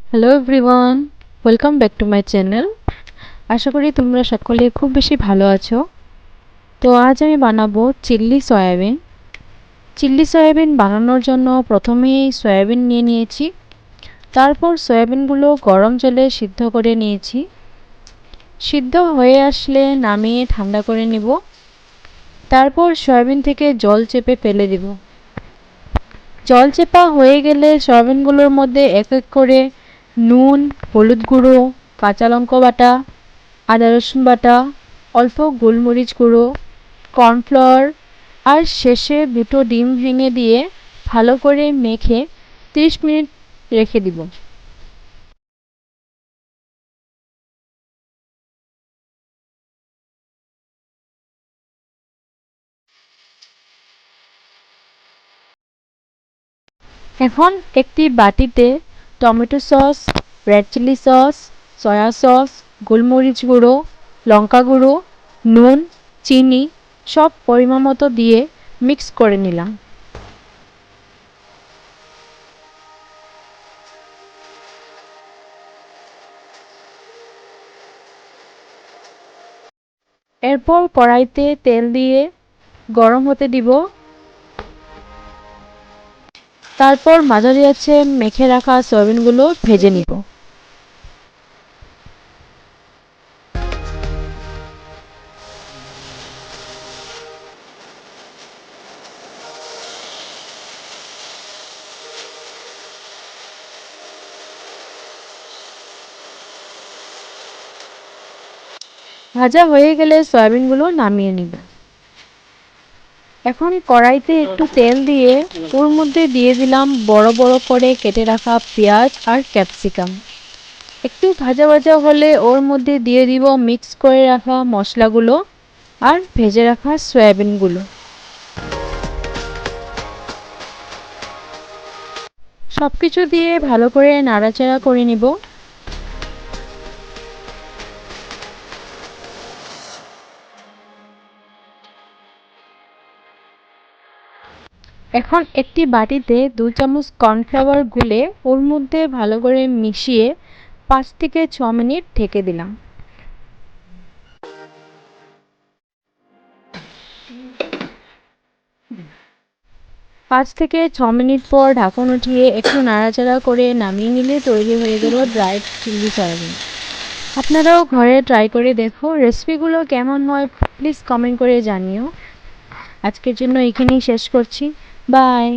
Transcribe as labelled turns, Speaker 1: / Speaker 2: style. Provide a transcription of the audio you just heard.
Speaker 1: Hello everyone, welcome back to my channel. আশা করি তোমরা সকলে খুব বেশি ভালো আছো। তো আজ আমি বানাবো চিল্লি সয়াবিন। চিল্লি সয়াবিন বানানোর জন্য প্রথমেই সয়াবিন নিয়ে নিয়েছি। তারপর সয়াবিনগুলো গরম জলে সিদ্ধ করে নিয়েছি। সিদ্ধ হয়ে আসলে নামিয়ে ঠান্ডা করে নিব। তারপর সয়াবিন থেকে জল চেপে ফেলে দিব। জল চেপা হয়ে গেলে সয়াবিনগুলোর মধ্যে এক এক করে নুন, হলুদ গুঁড়ো, কাঁচা লঙ্কা বাটা, আদা রসুন বাটা, অল্প গোলমরিচ গুঁড়ো, কর্নফ্লাওয়ার আর শেষে দুটো ডিম ভেঙে দিয়ে ভালো করে মেখে 30 মিনিট রেখে দিব। এখন একটি বাটিতে tomato sauce, red chilli sauce, soya sauce, গোলমরিচ গুঁড়ো, লঙ্কা গুঁড়ো, নুন, চিনি সব পরিমাণ মতো দিয়ে মিক্স করে নিলাম। এরপর কড়াইতে তেল দিয়ে গরম হতে দিব। তারপর মাঝারি আঁচে মেখে রাখা সয়াবিনগুলো ভেজে নিব। ভাজা হয়ে গেলে সয়াবিনগুলো নামিয়ে নিব। এখন কড়াইতে একটু তেল দিয়ে ওর মধ্যে দিয়ে দিলাম বড় বড় করে কেটে রাখা পেঁয়াজ আর ক্যাপসিকাম। একটু ভাজা ভাজা হলে ওর মধ্যে দিয়ে দিব মিক্স করে রাখা মশলাগুলো আর ভেজে রাখা সয়াবিনগুলো। সব কিছু দিয়ে ভালো করে নাড়াচাড়া করে নিব। এখন একটি বাটিতে 2 চামচ কর্নফ্লাওয়ার গুলে ওর মধ্যে ভালো করে মিশিয়ে 5 থেকে 6 মিনিট ঢেকে দিলাম। 5 থেকে 6 মিনিট পর ঢাকন উঠিয়ে একটু নাড়াচাড়া করে নামিয়ে নিলে তৈরি হয়ে গেল ড্রাইড চিলি সয়াবিন। আপনারাও ঘরে ট্রাই করে দেখো, রেসিপিগুলো কেমন হয় প্লিজ কমেন্ট করে জানিও। আজকের জন্য এখানেই শেষ করছি। বাই।